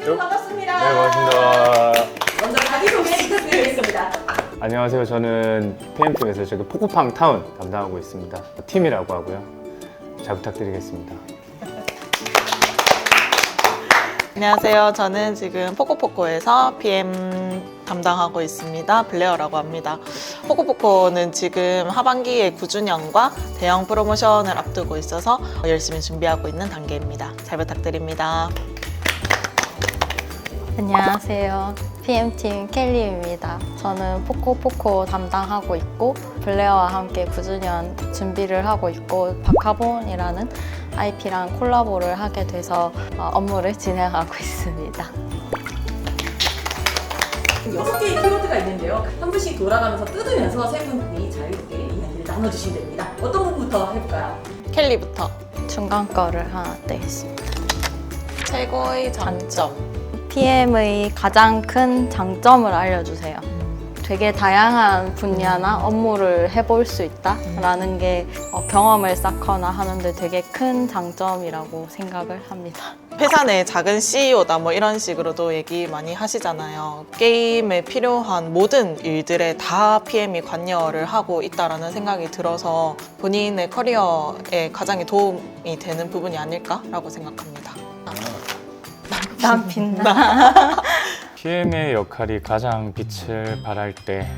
반갑습니다. 네, 반갑습니다. 먼저 자기소개 부탁드리겠습니다. 안녕하세요. 저는 PM팀에서 저기 포코팡 타운 담당하고 있습니다. 팀이라고 하고요. 잘 부탁드리겠습니다. 안녕하세요. 저는 지금 포코포코에서 PM 담당하고 있습니다. 블레어라고 합니다. 포코포코는 지금 하반기에 9주년과 대형 프로모션을 앞두고 있어서 열심히 준비하고 있는 단계입니다. 잘 부탁드립니다. 안녕하세요. PM팀 켈리입니다. 저는 포코포코 담당하고 있고 블레어와 함께 9주년 준비를 하고 있고 바카본이라는 IP랑 콜라보를 하게 돼서 업무를 진행하고 있습니다. 6개의 키워드가 있는데요. 한 분씩 돌아가면서 뜯으면서 세 분이 자유롭게 이야기를 나눠주시면 됩니다. 어떤 분부터 해볼까요? 켈리부터. 중간 거를 하나 떼겠습니다. 최고의 장점. PM의 가장 큰 장점을 알려주세요. 되게 다양한 분야나 업무를 해볼 수 있다라는 게 경험을 쌓거나 하는데 되게 큰 장점이라고 생각을 합니다. 회사 내 작은 CEO다 뭐 이런 식으로도 얘기 많이 하시잖아요. 게임에 필요한 모든 일들에 다 PM이 관여를 하고 있다라는 생각이 들어서 본인의 커리어에 가장 도움이 되는 부분이 아닐까라고 생각합니다. 난 빛나. PM의 역할이 가장 빛을 발할 때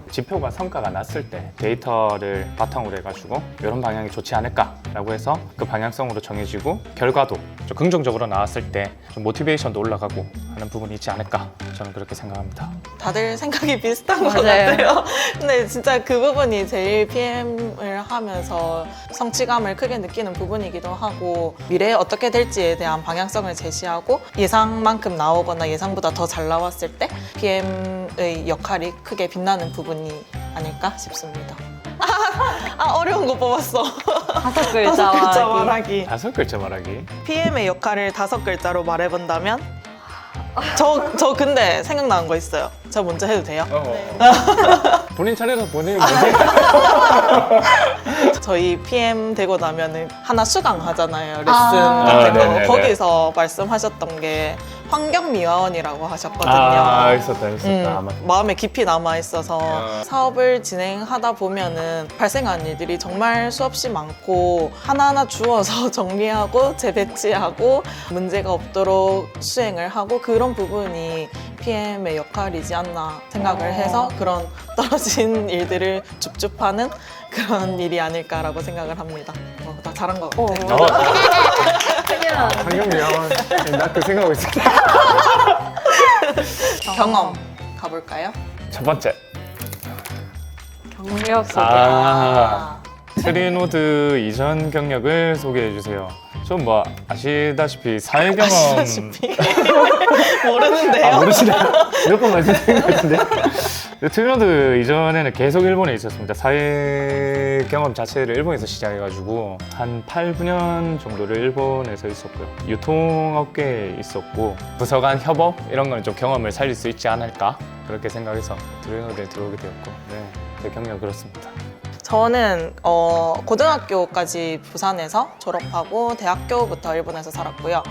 지표가 성과가 났을 때 데이터를 바탕으로 해가지고 이런 방향이 좋지 않을까라고 해서 그 방향성으로 정해지고 결과도 좀 긍정적으로 나왔을 때 좀 모티베이션도 올라가고 하는 부분이 있지 않을까 저는 그렇게 생각합니다. 다들 생각이 비슷한 것 맞아요. 같아요. 근데 진짜 그 부분이 제일 PM을 하면서 성취감을 크게 느끼는 부분이기도 하고 미래에 어떻게 될지에 대한 방향성을 제시하고 예상만큼 나오거나 예상보다 더 잘 나왔을 때 PM의 역할이 크게 빛나는 부분이 아닐까 싶습니다. 어려운 거 뽑았어. 다섯 글자 다섯 글자 말하기. 말하기. 5글자 말하기. PM의 역할을 5글자로 말해본다면 저 근데 생각나는 거 있어요. 저 먼저 해도 돼요? 본인 차례에서 본인이 뭐지? 저희 PM 되고 나면은 하나 수강하잖아요. 레슨 아. 같은 거. 네네네. 거기서 말씀하셨던 게 환경미화원이라고 하셨거든요. 있었다. 아마. 마음에 깊이 남아 있어서 사업을 진행하다 보면은 발생하는 일들이 정말 수없이 많고 하나하나 주워서 정리하고 재배치하고 문제가 없도록 수행을 하고 그런 부분이 PM의 역할이지 않나 생각을 해서 그런 떨어진 일들을 줍줍하는 그런 일이 아닐까라고 생각을 합니다. 나 잘한 것 같아요. 환경미화원 나그 생각하고 있었다. 경험 가볼까요? 첫 번째. 경력 소개. 트리노드 이전 경력을 소개해 주세요. 좀 뭐 아시다시피 사회 경험 아시다시피 모르는데요. 모르시나요? 몇 번 말씀드린 것 같은데. 트리노드 이전에는 계속 일본에 있었습니다. 사회 경험 자체를 일본에서 시작해가지고 한 8, 9년 정도를 일본에서 있었고요. 유통업계에 있었고 부서 간 협업 이런 거는 좀 경험을 살릴 수 있지 않을까 그렇게 생각해서 트리노드에 들어오게 되었고 제 경력 그렇습니다. 저는 고등학교까지 부산에서 졸업하고 대학교부터 일본에서 살았고요.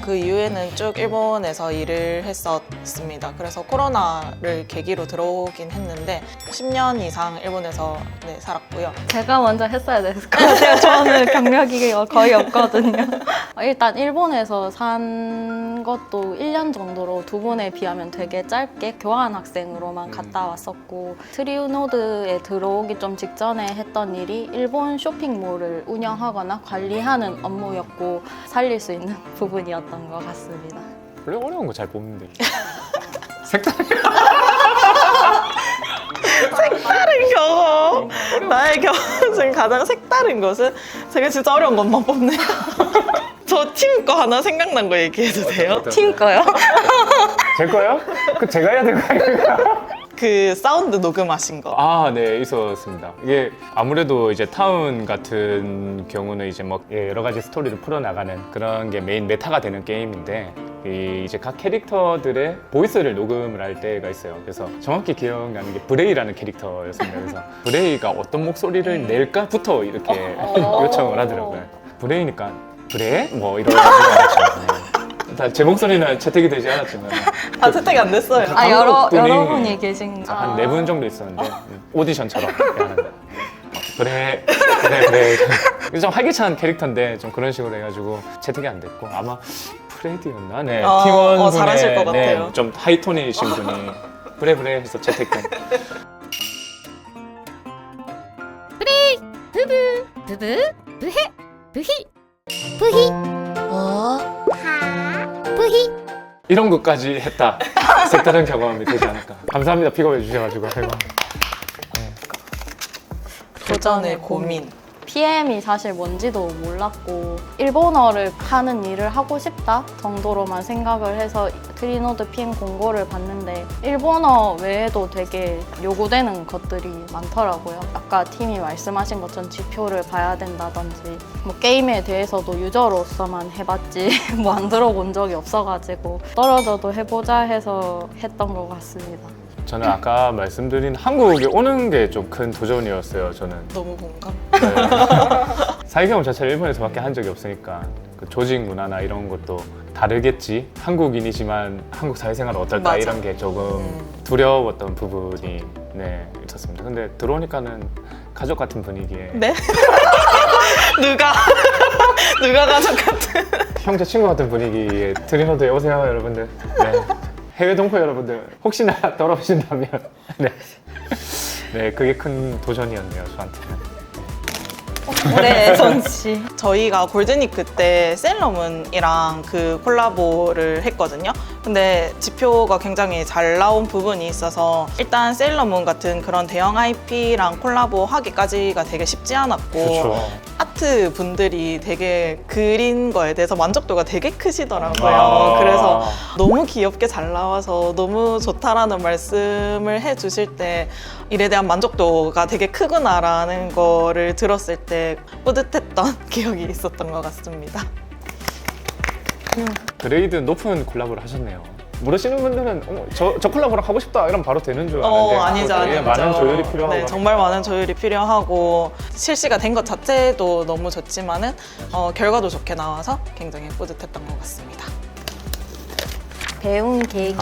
그 이후에는 쭉 일본에서 일을 했었습니다. 그래서 코로나를 계기로 들어오긴 했는데 10년 이상 일본에서 살았고요. 제가 먼저 했어야 됐을 것 같아요. 저는 경력이 거의 없거든요. 일단 일본에서 산 것도 1년 정도로 두 분에 비하면 되게 짧게 교환 학생으로만 갔다 왔었고 트리노드에 들어오기 좀 직전에 했던 일이 일본 쇼핑몰을 운영하거나 관리하는 업무였고 살릴 수 있는 부분이었던 것 같습니다. 원래 어려운 거 잘 뽑는데. 색다른 색다른 경험! 나의 경험 중 가장 색다른 것은 제가 진짜 어려운 것만 뽑네요. 저 팀 거 하나 생각난 거 얘기해도 돼요? 팀 거요? 제 거요? 그 제가 해야 될 거 아닌가? 그 사운드 녹음하신 거. 네, 있었습니다. 이게 아무래도 이제 타운 같은 경우는 이제 뭐 여러 가지 스토리를 풀어나가는 그런 게 메인 메타가 되는 게임인데 이제 각 캐릭터들의 보이스를 녹음을 할 때가 있어요. 그래서 정확히 기억나는 게 브레이라는 캐릭터였습니다. 그래서 브레이가 어떤 목소리를 낼까부터 이렇게 요청을 하더라고요. 브레이니까 브레? 뭐 이런 다 제 목소리는 채택이 되지 않았지만 아, 채택이 안 됐어요. 아, 분이 여러분이 계신. 한 4분 정도 있었는데 오디션처럼 이렇게 하는 그래 좀 활기찬 캐릭터인데 좀 그런 식으로 해가지고 채택이 안 됐고 아마 프레디였나? 네 팀원 잘하실 것 분의 같아요. 좀 하이톤이신 분이 그래 해서 채택된 부부 부해 부히 부히 부히 이런 것까지 했다 색다른 경험이 되지 않을까 감사합니다 픽업해 주셔가지고 아이고. 도전의 고민. PM이 사실 뭔지도 몰랐고 일본어를 하는 일을 하고 싶다 정도로만 생각을 해서 트리노드 PM 공고를 봤는데 일본어 외에도 되게 요구되는 것들이 많더라고요. 아까 팀이 말씀하신 것처럼 지표를 봐야 된다든지 뭐 게임에 대해서도 유저로서만 해봤지 뭐 안 들어본 적이 없어가지고 떨어져도 해보자 해서 했던 것 같습니다. 저는 아까 말씀드린 한국에 오는 게 좀 큰 도전이었어요 저는 너무 공감. 사회 경험 자체를 일본에서밖에 한 적이 없으니까 그 조직 문화나 이런 것도 다르겠지 한국인이지만 한국 사회생활은 어떨까 맞아. 이런 게 조금 두려웠던 부분이 네, 있었습니다 근데 들어오니까는 가족 같은 분위기에 네? 누가 가족 같은. 형제 친구 같은 분위기에 트리노드에 오세요 여러분들 네. 해외 동포 여러분들 혹시나 돌아오신다면 네 그게 큰 도전이었네요 저한테는 올해 선씨. 저희가 골드니크 때 셀러문이랑 그 콜라보를 했거든요. 근데 지표가 굉장히 잘 나온 부분이 있어서 일단 셀러문 같은 그런 대형 IP랑 콜라보 하기까지가 되게 쉽지 않았고 그렇죠 아트 분들이 되게 그린 거에 대해서 만족도가 되게 크시더라고요. 아. 그래서 너무 귀엽게 잘 나와서 너무 좋다라는 말씀을 해주실 때 일에 대한 만족도가 되게 크구나라는 거를 들었을 때 뿌듯했던 기억이 있었던 것 같습니다. 그레이드 높은 콜라보를 하셨네요 모르시는 분들은 저 콜라보랑 하고 싶다 이러면 바로 되는 줄 아는데 아니죠, 되게 아니죠. 많은 조율이 필요하고 네, 정말 많은 조율이 필요하고 실시가 된 것 자체도 너무 좋지만은 결과도 좋게 나와서 굉장히 뿌듯했던 것 같습니다. 배운 계기.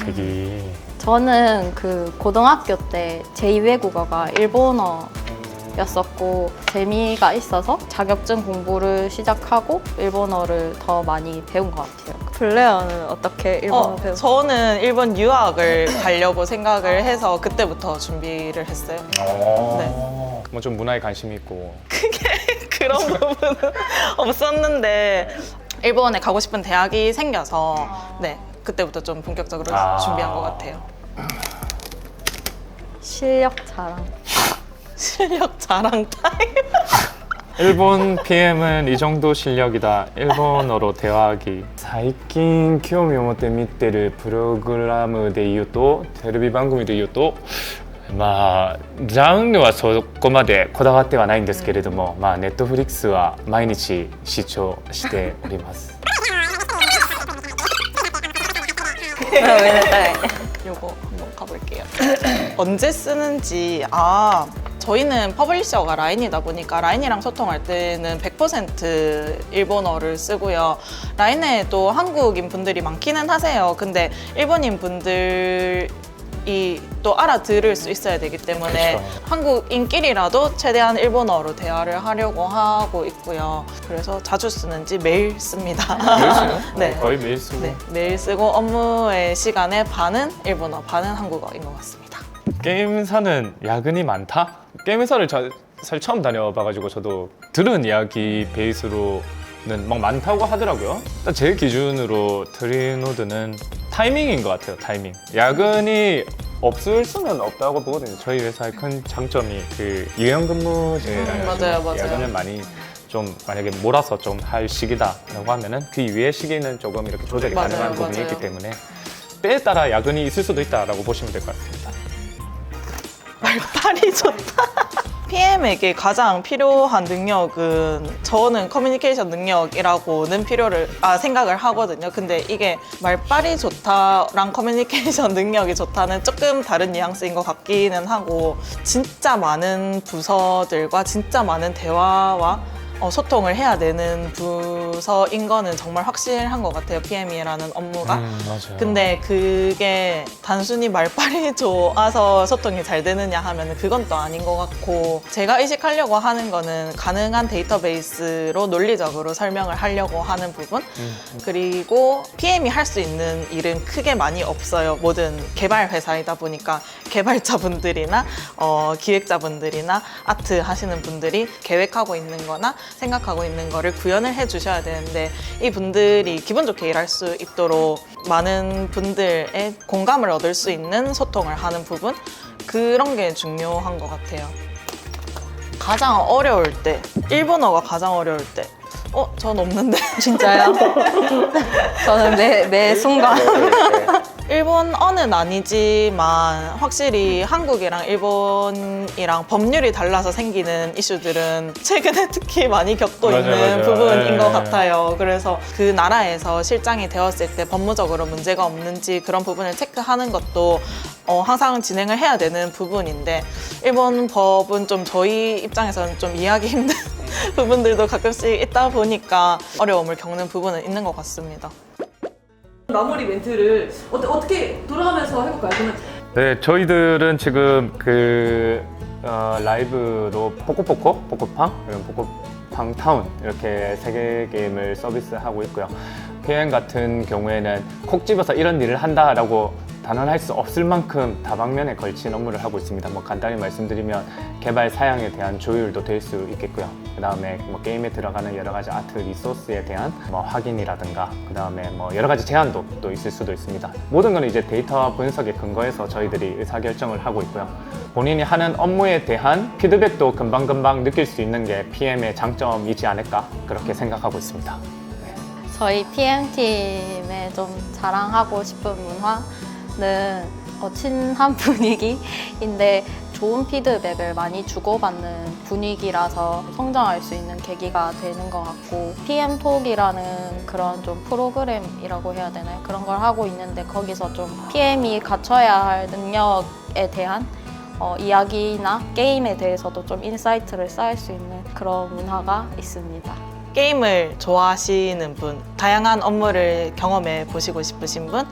계기 저는 그 고등학교 때 제2외국어가 일본어였었고 재미가 있어서 자격증 공부를 시작하고 일본어를 더 많이 배운 것 같아요. 블레어는 어떻게 일본어 배웠어요? 저는 일본 유학을 가려고 생각을 해서 그때부터 준비를 했어요. 뭐 좀 문화에 관심이 있고 그런 부분은 없었는데 일본에 가고 싶은 대학이 생겨서 네 그때부터 좀 본격적으로 준비한 것 같아요. 실력 자랑. 실력 자랑 타임. 일본 PM은 이 정도 실력이다 일본어로 대화하기 最近興味を持って見てるプログラムで言うとテレビ番組で言うとまあジャンルはそこまでこだわってはないんですけれども、まあネットフリックスは毎日視聴しております요거 한번 가볼게요. 언제 쓰는지 저희는 퍼블리셔가 라인이다 보니까 라인이랑 소통할 때는 100% 일본어를 쓰고요. 라인에 또 한국인 분들이 많기는 하세요. 근데 일본인 분들이 또 알아들을 수 있어야 되기 때문에 그쵸. 한국인끼리라도 최대한 일본어로 대화를 하려고 하고 있고요. 그래서 자주 쓰는지 매일 씁니다. 매일 쓰요? 네. 거의 매일 쓰고 네, 매일 쓰고 업무의 시간에 반은 일본어, 반은 한국어인 것 같습니다. 게임사는 야근이 많다? 게임회사를 사실 처음 다녀봐가지고 저도 들은 이야기 베이스로는 막 많다고 하더라고요. 일단 제 기준으로 트리노드는 타이밍인 것 같아요. 타이밍. 야근이 없을 수는 없다고 보거든요. 저희 회사의 큰 장점이 그 유연근무제 맞아요. 야근을 많이 좀 만약에 몰아서 좀 할 시기다라고 하면은 그 이외의 시기는 조금 이렇게 조절이 맞아요, 가능한 부분이 맞아요. 있기 때문에 때에 따라 야근이 있을 수도 있다라고 보시면 될 것 같습니다. 말빨이 좋다. PM에게 가장 필요한 능력은 저는 커뮤니케이션 능력이라고는 생각을 하거든요. 근데 이게 말빨이 좋다랑 커뮤니케이션 능력이 좋다는 조금 다른 뉘앙스인 것 같기는 하고 진짜 많은 부서들과 진짜 많은 대화와 소통을 해야 되는 부서인 거는 정말 확실한 것 같아요. PM이라는 업무가. 맞아요. 근데 그게 단순히 말빨이 좋아서 소통이 잘 되느냐 하면 그건 또 아닌 것 같고, 제가 의식하려고 하는 거는 가능한 데이터베이스로 논리적으로 설명을 하려고 하는 부분. 그리고 PM이 할 수 있는 일은 크게 많이 없어요. 모든 개발 회사이다 보니까 개발자분들이나 기획자분들이나 아트 하시는 분들이 계획하고 있는 거나 생각하고 있는 거를 구현을 해 주셔야 되는데, 이 분들이 기분 좋게 일할 수 있도록 많은 분들의 공감을 얻을 수 있는 소통을 하는 부분, 그런 게 중요한 것 같아요. 가장 어려울 때, 일본어가 가장 어려울 때, 전 없는데. 진짜요? 저는 매 순간 일본어는 아니지만 확실히 한국이랑 일본이랑 법률이 달라서 생기는 이슈들은 최근에 특히 많이 겪고 맞아요, 있는 맞아요. 부분인 네. 것 같아요. 그래서 그 나라에서 실장이 되었을 때 법무적으로 문제가 없는지 그런 부분을 체크하는 것도 항상 진행을 해야 되는 부분인데, 일본 법은 좀 저희 입장에서는 좀 이해하기 힘든 부분들도 가끔씩 있다 보니까 어려움을 겪는 부분은 있는 것 같습니다. 마무리 멘트를 어떻게 돌아가면서 해볼까요? 그러면 네, 저희들은 지금 라이브로 포코포코, 포코팡, 그리고 포코팡 타운 이렇게 3개 게임을 서비스하고 있고요. PM 같은 경우에는 콕 집어서 이런 일을 한다라고 단언할 수 없을 만큼 다방면에 걸친 업무를 하고 있습니다. 간단히 말씀드리면 개발 사양에 대한 조율도 될 수 있겠고요. 그 다음에 게임에 들어가는 여러 가지 아트 리소스에 대한 확인이라든가, 그 다음에 여러 가지 제한도 또 있을 수도 있습니다. 모든 건 이제 데이터 분석에 근거해서 저희들이 의사결정을 하고 있고요. 본인이 하는 업무에 대한 피드백도 금방금방 느낄 수 있는 게 PM의 장점이지 않을까, 그렇게 생각하고 있습니다. 저희 PM팀에 좀 자랑하고 싶은 문화는 친한 분위기인데 좋은 피드백을 많이 주고받는 분위기라서 성장할 수 있는 계기가 되는 것 같고, PM톡이라는 그런 좀 프로그램이라고 해야 되나요? 그런 걸 하고 있는데, 거기서 좀 PM이 갖춰야 할 능력에 대한 이야기나 게임에 대해서도 좀 인사이트를 쌓을 수 있는 그런 문화가 있습니다. 게임을 좋아하시는 분, 다양한 업무를 경험해 보시고 싶으신 분,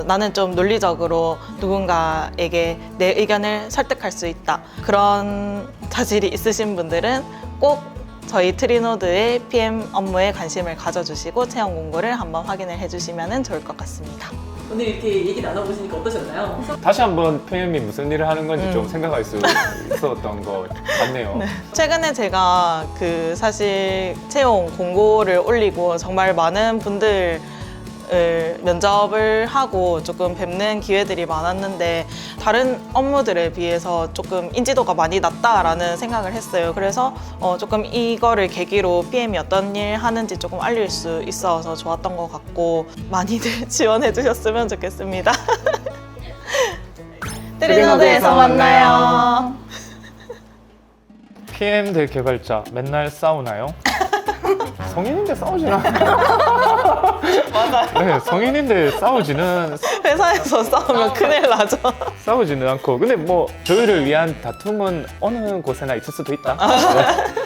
나는 좀 논리적으로 누군가에게 내 의견을 설득할 수 있다, 그런 자질이 있으신 분들은 꼭 저희 트리노드의 PM 업무에 관심을 가져주시고 채용 공고를 한번 확인을 해주시면 좋을 것 같습니다. 오늘 이렇게 얘기 나눠보시니까 어떠셨나요? 다시 한번 PM이 무슨 일을 하는 건지 좀 생각할 수 있었던 것 같네요. 최근에 제가 사실 채용 공고를 올리고 정말 많은 분들을 면접을 하고 조금 뵙는 기회들이 많았는데, 다른 업무들에 비해서 조금 인지도가 많이 낮다라는 생각을 했어요. 그래서 조금 이거를 계기로 PM이 어떤 일 하는지 조금 알릴 수 있어서 좋았던 것 같고, 많이들 지원해 주셨으면 좋겠습니다. 트리노드에서 만나요. PM들 개발자 맨날 싸우나요? 성인인데 싸우지는 않아요. 네, 성인인데 싸우지는 회사에서 싸우면 큰일 나죠. 싸우지는 않고, 근데 조율을 위한 다툼은 어느 곳에나 있을 수도 있다. 네.